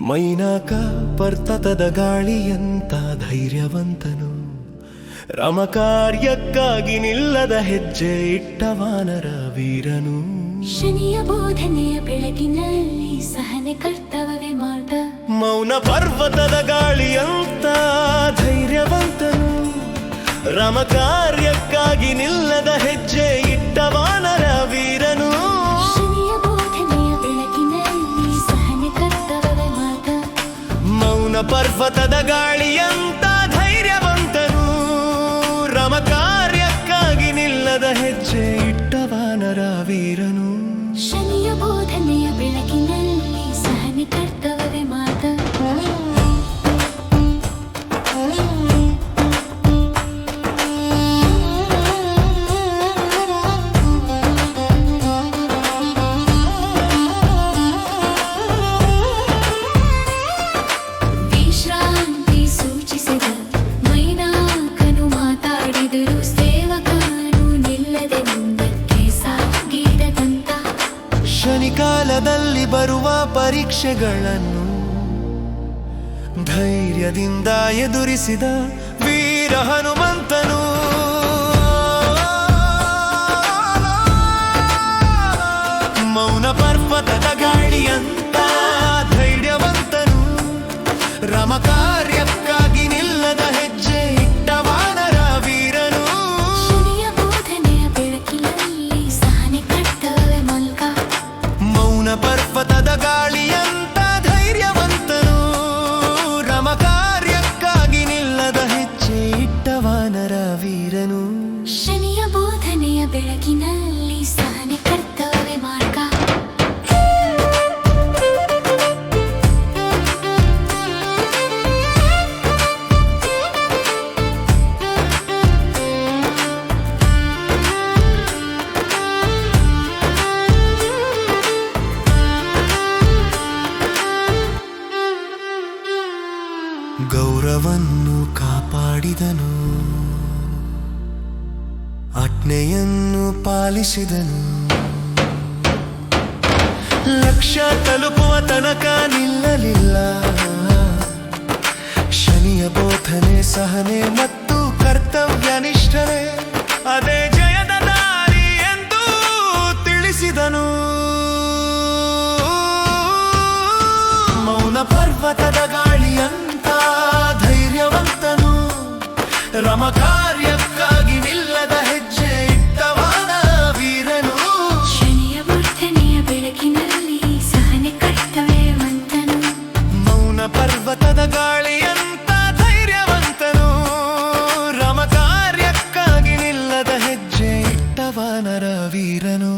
ಮೈನಾಕ ಪರ್ತತದ ಗಾಳಿಯಂತ ಧೈರ್ಯವಂತನು, ರಮಕಾರ್ಯಕ್ಕಾಗಿ ನಿಲ್ಲದ ಹೆಜ್ಜೆ ಇಟ್ಟ ವಾನರ ವೀರನು. ಶನಿಯ ಬೋಧನೆಯ ಬೆಳಗಿನಲ್ಲಿ ಸಹನೆ ಕರ್ತವ್ಯವೇ ಮಾರ್ಗ. ಮೌನ ಪರ್ವತದ ಗಾಳಿಯಂತ ಧೈರ್ಯವಂತನು, ರಮಕಾರ್ಯಕ್ಕಾಗಿ ನಿಲ್ಲದ ಹೆಜ್ಜೆ ಇಟ್ಟ ವಾನರ ವೀರನು. ಶನಿಯ ಬೋಧನೆಯ ಬೆಳಗಿನಲ್ಲಿ ಸಹನೆ ಕರ್ತವ್ಯವೇ ಮಾರ್ಗ. ಮೌನ ಪರ್ವತದ ಗಾಳಿಯಂತ ಧೈರ್ಯವಂತನು, ರಮಕಾರ್ಯಕ್ಕಾಗಿ ನಿಲ್ಲದ ಹೆಜ್ಜೆ ಇಟ್ಟ ವಾನರ ವೀರನು. ಶನಿಯ ಬೋಧನೆಯ ಬೆಳಗಿನಲ್ಲಿ ಸಹನೆ ಕರ್ತವ್ಯವೇ ಮಾರ್ಗ. ವಿಶ್ರಾಂತಿ ಸೂಚಿಸಿದ ಮೈನಾಕನು ಮಾತಾಡಿದರು, ಸೇವಕನು ನಿಲ್ಲದೆ ಮುಂದಕ್ಕೆ ಸಾಗಿದದಂತ. ಶನಿಕಾಲದಲ್ಲಿ ಬರುವ ಪರೀಕ್ಷೆಗಳನ್ನು ಧೈರ್ಯದಿಂದ ಎದುರಿಸಿದ ವೀರ ಹನುಮಂತನು. ಮೌನ ಪರ್ವತದ ಗಾಳಿಯಂತ ಧೈರ್ಯವಂತನು, ರಮಕಾರ್ಯಕ್ಕಾಗಿ ನಿಲ್ಲದ ಹೆಜ್ಜೆ ಇಟ್ಟ ವಾನರ ವೀರನು. ಶನಿಯ ಬೋಧನೆಯ ಬೆಳಕಿನಲ್ಲಿ ಸಹನೆ ಕರ್ತವ್ಯವೇ ಮಾರ್ಗ. ಮೌನ ಪರ್ವತದ ಗಾಳಿಯಂತ ಧೈರ್ಯವಂತನು, ರಮಕಾರ್ಯಕ್ಕಾಗಿ ನಿಲ್ಲದ ಹೆಜ್ಜೆ ಇಟ್ಟ ವಾನರ ವೀರನು. ಶನಿಯ ಬೋಧನೆಯ ಬೆಳಕಿನಲ್ಲಿ ಸಹನೆ ಕರ್ತವ್ಯವೇ ಮಾರ್ಗ. ಗೌರವನ್ನು ಕಾಪಾಡಿದನು, ಆಜ್ಞೆಯನ್ನು ಪಾಲಿಸಿದನು. ಲಕ್ಷ್ಯ ತಲುಪುವ ತನಕ ನಿಲ್ಲಲಿಲ್ಲ. ಶನಿಯ ಬೋಧನೆ ಸಹನೆ ಮತ್ತು ಕರ್ತವ್ಯ ನಿಷ್ಠರೆ ಅದೇ ಜಯದ ದಾರಿ ಎಂದು ತಿಳಿಸಿದನು. ಮೌನ ಪರ್ವತದ ಗಾಳಿಯಂತ ಧೈರ್ಯವಂತನು, ರಮಕಾರ್ಯಕ್ಕಾಗಿ ನಿಲ್ಲದ ಹೆಜ್ಜೆ ಇಟ್ಟ ವಾನರ ವೀರನು. ಶನಿಯ ಬೋಧನೆಯ ಬೆಳಕಿನಲ್ಲಿ ಸಹನೆ ಕರ್ತವ್ಯವಂತನು, ಮೌನ ಪರ್ವತದ ಗಾಳಿಯಂತ ಧೈರ್ಯವಂತನು, ರಮಕಾರ್ಯಕ್ಕಾಗಿ ನಿಲ್ಲದ ಹೆಜ್ಜೆ ಇಟ್ಟ ವಾನರ ವೀರನು.